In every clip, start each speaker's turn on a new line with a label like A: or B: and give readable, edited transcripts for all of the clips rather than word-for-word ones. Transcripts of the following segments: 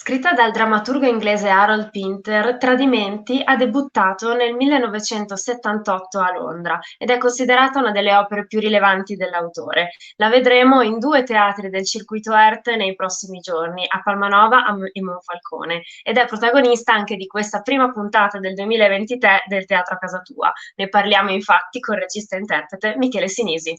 A: Scritta dal drammaturgo inglese Harold Pinter, Tradimenti ha debuttato nel 1978 a Londra ed è considerata una delle opere più rilevanti dell'autore. La vedremo in due teatri del circuito ERT nei prossimi giorni, a Palmanova e Monfalcone, ed è protagonista anche di questa prima puntata del 2023 del Teatro a Casa Tua. Ne parliamo infatti con il regista e interprete Michele Sinisi.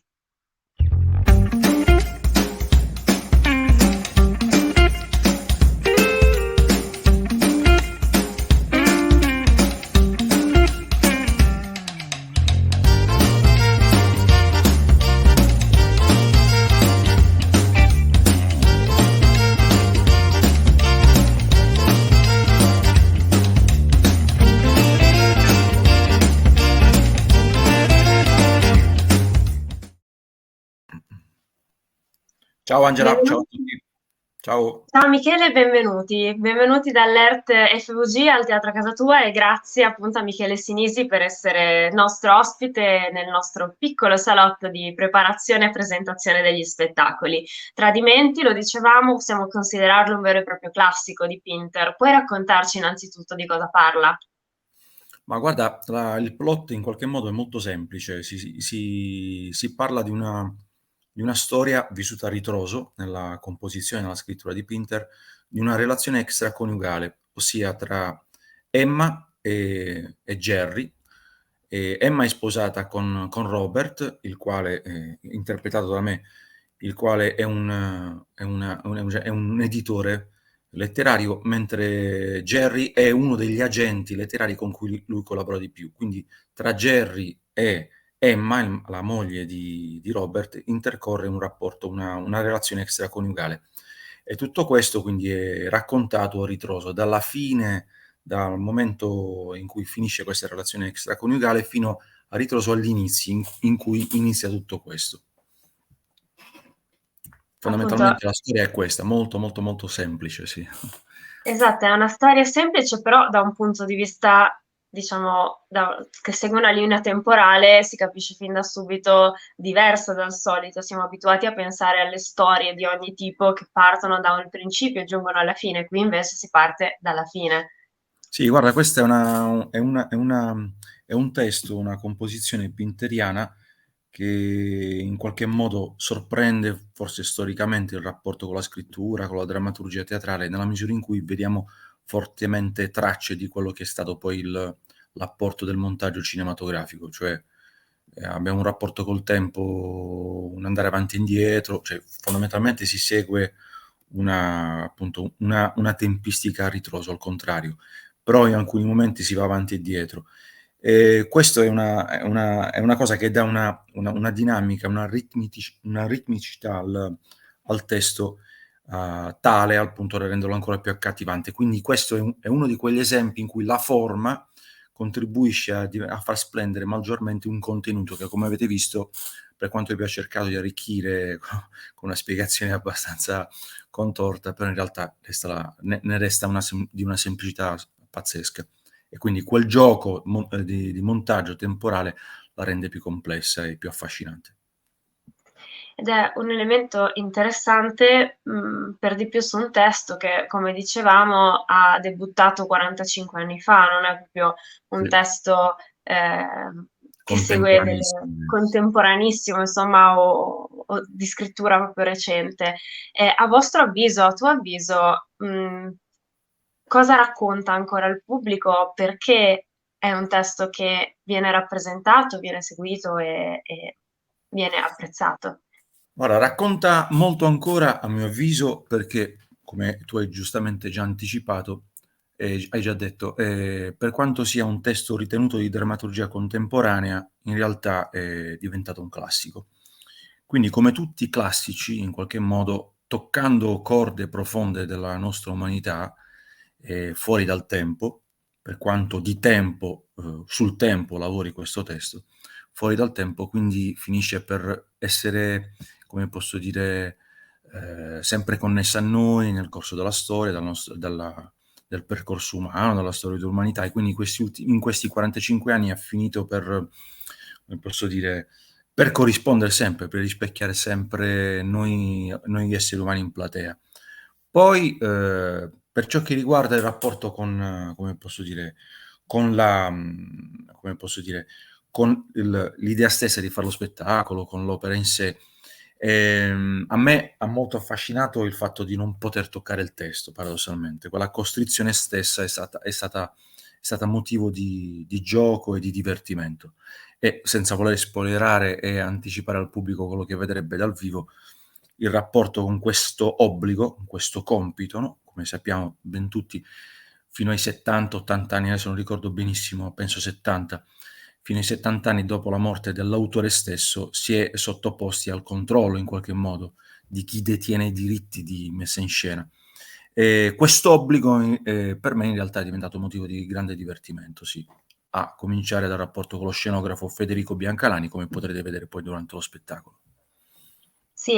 B: Ciao Angela, ciao a
A: Benvenuti.
B: tutti. Ciao.
A: Ciao Michele, benvenuti. Benvenuti dall'ERT FVG al Teatro a Casa Tua e grazie appunto a Michele Sinisi per essere nostro ospite nel nostro piccolo salotto di preparazione e presentazione degli spettacoli. Tradimenti, lo dicevamo, possiamo considerarlo un vero e proprio classico di Pinter. Puoi raccontarci innanzitutto di cosa parla?
B: Ma guarda, il plot in qualche modo è molto semplice. Si parla di una storia vissuta a ritroso nella composizione, nella scrittura di Pinter, di una relazione extraconiugale, ossia tra Emma e Jerry. Emma è sposata con Robert, il quale, interpretato da me, il quale è un editore letterario, mentre Jerry è uno degli agenti letterari con cui lui collabora di più. Quindi tra Jerry e Emma, la moglie di Robert, intercorre un rapporto, una relazione extraconiugale. E tutto questo quindi è raccontato a ritroso, dal momento in cui finisce questa relazione extraconiugale fino a ritroso agli inizi, in cui inizia tutto questo.
A: Appunto,
B: Fondamentalmente la storia è questa, molto molto molto semplice, sì.
A: esatto, è una storia semplice, però da un punto di vista, diciamo, che segue una linea temporale, si capisce fin da subito diversa dal solito. Siamo abituati a pensare alle storie di ogni tipo che partono da un principio e giungono alla fine, qui invece si parte dalla fine.
B: Sì, guarda, questa è un testo, una composizione pinteriana che in qualche modo sorprende, forse storicamente, il rapporto con la scrittura, con la drammaturgia teatrale, nella misura in cui vediamo fortemente tracce di quello che è stato poi l'apporto del montaggio cinematografico, cioè abbiamo un rapporto col tempo, un andare avanti e indietro, cioè fondamentalmente si segue appunto, una tempistica a ritroso, al contrario, però in alcuni momenti si va avanti e dietro. Questo è una cosa che dà una dinamica, una ritmicità al testo, tale al punto da renderlo ancora più accattivante. Quindi questo è uno di quegli esempi in cui la forma contribuisce a far splendere maggiormente un contenuto che, come avete visto, per quanto io abbia cercato di arricchire con una spiegazione abbastanza contorta, però in realtà ne resta di una semplicità pazzesca. E quindi quel gioco di montaggio temporale la rende più complessa e più affascinante.
A: Ed è un elemento interessante, per di più su un testo che, come dicevamo, ha debuttato 45 anni fa, non è proprio un
B: Sì,
A: testo che segue
B: contemporaneissimo.
A: contemporaneissimo, insomma, o di scrittura proprio recente. A vostro avviso, a tuo avviso, cosa racconta ancora il pubblico? Perché è un testo che viene rappresentato, viene seguito e viene apprezzato?
B: Guarda, racconta molto ancora, a mio avviso, perché, come tu hai giustamente già anticipato, hai già detto, per quanto sia un testo ritenuto di drammaturgia contemporanea, in realtà è diventato un classico. Quindi, come tutti i classici, in qualche modo, toccando corde profonde della nostra umanità, fuori dal tempo, per quanto di tempo, sul tempo lavori questo testo, fuori dal tempo, quindi finisce per essere, come posso dire, sempre connessa a noi nel corso della storia, del percorso umano, della storia dell'umanità, e quindi in questi 45 anni ha finito per, come posso dire, per corrispondere sempre, per rispecchiare sempre noi esseri umani in platea. Poi, Per ciò che riguarda il rapporto con, come posso dire, con la come posso dire, con l'idea stessa di far lo spettacolo, con l'opera in sé, a me ha molto affascinato il fatto di non poter toccare il testo, paradossalmente. Quella costrizione stessa è stata motivo di gioco e di divertimento. E senza voler spoilerare e anticipare al pubblico quello che vedrebbe dal vivo, il rapporto con questo obbligo, con questo compito, no, come sappiamo ben tutti, fino ai 70, 80 anni, adesso non ricordo benissimo, penso 70, fino ai 70 anni dopo la morte dell'autore stesso, si è sottoposti al controllo in qualche modo di chi detiene i diritti di messa in scena. Quest'obbligo, per me in realtà è diventato motivo di grande divertimento, sì, a cominciare dal rapporto con lo scenografo Federico Biancalani, come potrete vedere poi durante lo spettacolo.
A: Sì,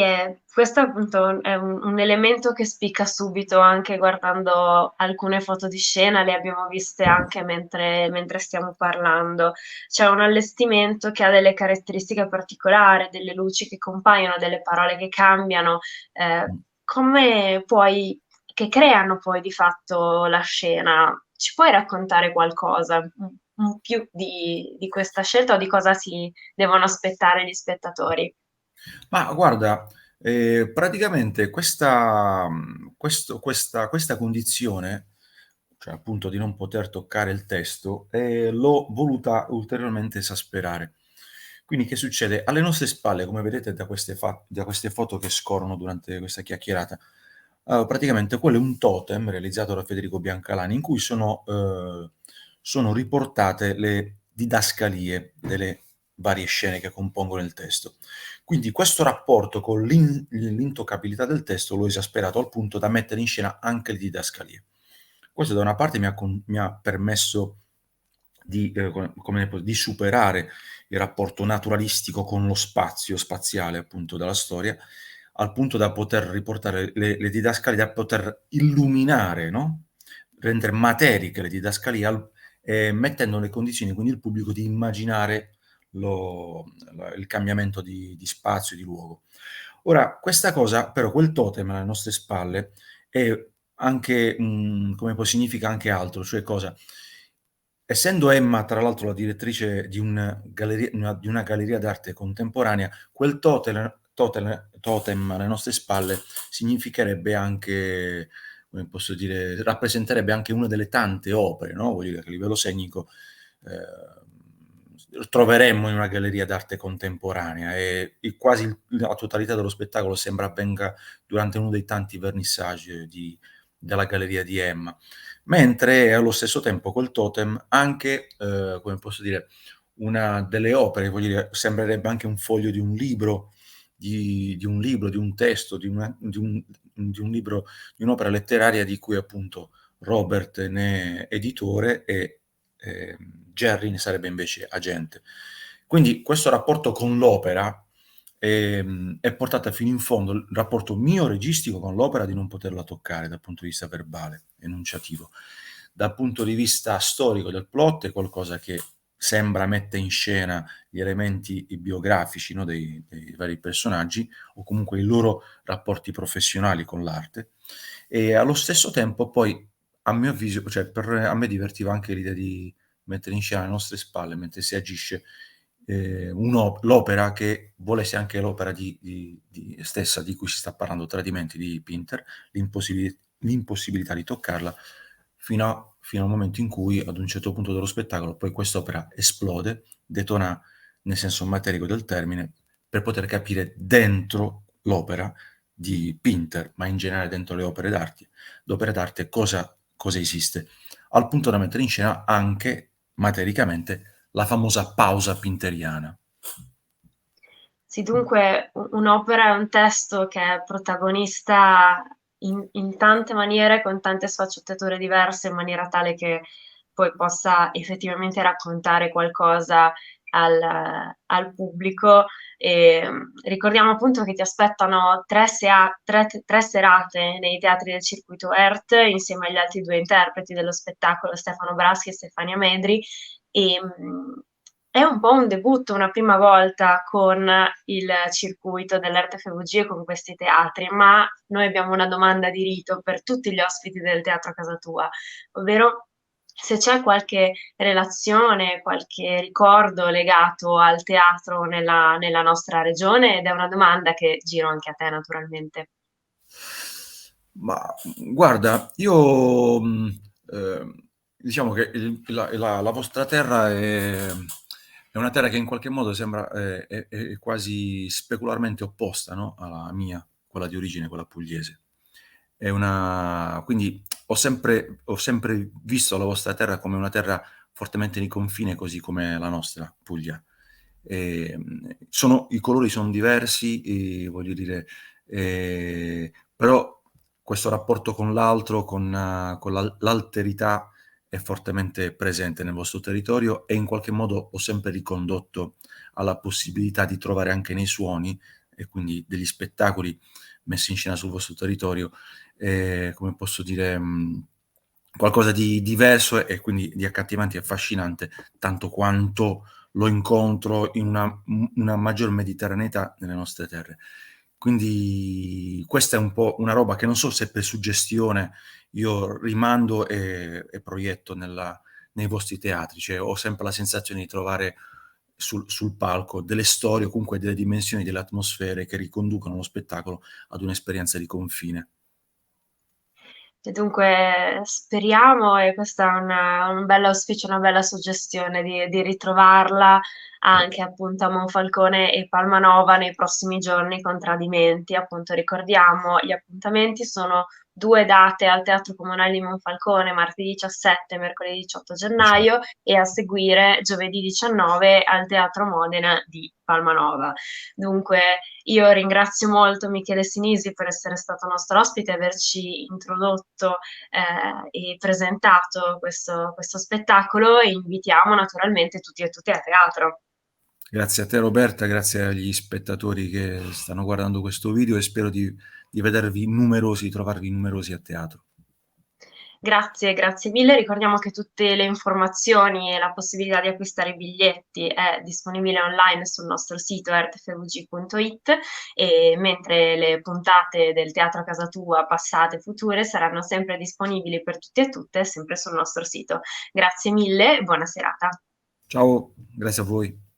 A: questo appunto è un elemento che spicca subito anche guardando alcune foto di scena, le abbiamo viste anche mentre stiamo parlando. C'è un allestimento che ha delle caratteristiche particolari, delle luci che compaiono, delle parole che cambiano, come poi, che creano poi di fatto la scena. Ci puoi raccontare qualcosa, un più di questa scelta o di cosa si devono aspettare gli spettatori?
B: Ma guarda, praticamente questa condizione, cioè appunto di non poter toccare il testo, l'ho voluta ulteriormente esasperare. Quindi che succede? Alle nostre spalle, come vedete da queste foto che scorrono durante questa chiacchierata, praticamente quello è un totem realizzato da Federico Biancalani in cui sono riportate le didascalie delle varie scene che compongono il testo. Quindi questo rapporto con l'intoccabilità del testo l'ho esasperato al punto da mettere in scena anche le didascalie. Questo da una parte mi ha permesso di, di superare il rapporto naturalistico con lo spazio spaziale appunto della storia, al punto da poter riportare le didascalie, da poter illuminare, no? Rendere materiche le didascalie, mettendo le condizioni quindi il pubblico di immaginare il cambiamento di spazio, di luogo. Ora, questa cosa, però, quel totem alle nostre spalle è anche, come poi significa anche altro, cioè cosa? Essendo Emma, tra l'altro, la direttrice di una galleria d'arte contemporanea, quel totem alle nostre spalle significherebbe anche, come posso dire, rappresenterebbe anche una delle tante opere, no, voglio dire che a livello scenico, troveremmo in una galleria d'arte contemporanea e quasi la totalità dello spettacolo sembra avvenga durante uno dei tanti vernissage della galleria di Emma. Mentre è allo stesso tempo col totem anche, come posso dire, una delle opere, voglio dire, sembrerebbe anche un foglio di un libro, di un testo, di un libro, di un'opera letteraria di cui appunto Robert ne è editore e Jerry ne sarebbe invece agente. Quindi questo rapporto con l'opera è portata fino in fondo, il rapporto mio registico con l'opera di non poterla toccare dal punto di vista verbale, enunciativo. Dal punto di vista storico del plot è qualcosa che sembra mette in scena gli elementi biografici, no, dei vari personaggi o comunque i loro rapporti professionali con l'arte e allo stesso tempo poi a mio avviso, cioè a me divertiva anche l'idea di mettere in scena alle nostre spalle mentre si agisce l'opera che volesse anche l'opera stessa di cui si sta parlando, Tradimenti di Pinter, l'impossibilità di toccarla fino al momento in cui ad un certo punto dello spettacolo poi quest'opera esplode, detona nel senso materico del termine, per poter capire dentro l'opera di Pinter, ma in generale dentro le d'opere d'arte cosa esiste, al punto da mettere in scena anche matericamente la famosa pausa pinteriana.
A: Sì, dunque un'opera è un testo che è protagonista in tante maniere, con tante sfaccettature diverse, in maniera tale che poi possa effettivamente raccontare qualcosa al pubblico. E, ricordiamo appunto che ti aspettano tre serate nei teatri del circuito ERT insieme agli altri due interpreti dello spettacolo, Stefano Braschi e Stefania Medri. E, È un po' un debutto, una prima volta con il circuito dell'RTFVG e con questi teatri, ma noi abbiamo una domanda di rito per tutti gli ospiti del Teatro a Casa Tua, ovvero se c'è qualche relazione, qualche ricordo legato al teatro nella nostra regione, ed è una domanda che giro anche a te naturalmente.
B: Ma guarda, io diciamo che la vostra terra è una terra che in qualche modo sembra è quasi specularmente opposta, no? Alla mia, quella di origine, quella pugliese. Quindi ho sempre visto la vostra terra come una terra fortemente di confine, così come la nostra Puglia. I colori sono diversi, voglio dire, però questo rapporto con l'altro, con l'alterità è fortemente presente nel vostro territorio e in qualche modo ho sempre ricondotto alla possibilità di trovare anche nei suoni e quindi degli spettacoli messi in scena sul vostro territorio, come posso dire, qualcosa di diverso e quindi di accattivante e affascinante, tanto quanto lo incontro in una maggior mediterraneità nelle nostre terre. Quindi questa è un po' una roba che non so se per suggestione io rimando e proietto nei vostri teatri, cioè ho sempre la sensazione di trovare sul palco delle storie o comunque delle dimensioni, delle atmosfere che riconducono lo spettacolo ad un'esperienza di confine.
A: E dunque speriamo, e questa è un bel auspicio, una bella suggestione di ritrovarla anche appunto a Monfalcone e Palmanova nei prossimi giorni con Tradimenti. Appunto ricordiamo, gli appuntamenti sono due date al Teatro Comunale di Monfalcone, martedì 17 e mercoledì 18 gennaio, e a seguire giovedì 19 al Teatro Modena di Palmanova. Dunque io ringrazio molto Michele Sinisi per essere stato nostro ospite e averci introdotto e presentato questo spettacolo, e invitiamo naturalmente tutti e tutte a teatro.
B: Grazie a te Roberta, grazie agli spettatori che stanno guardando questo video e spero di vedervi numerosi, di trovarvi numerosi a teatro.
A: Grazie, grazie mille. Ricordiamo che tutte le informazioni e la possibilità di acquistare i biglietti è disponibile online sul nostro sito rtfvg.it, e mentre le puntate del Teatro a Casa Tua, passate e future, saranno sempre disponibili per tutti e tutte, sempre sul nostro sito. Grazie mille e buona serata.
B: Ciao, grazie a voi.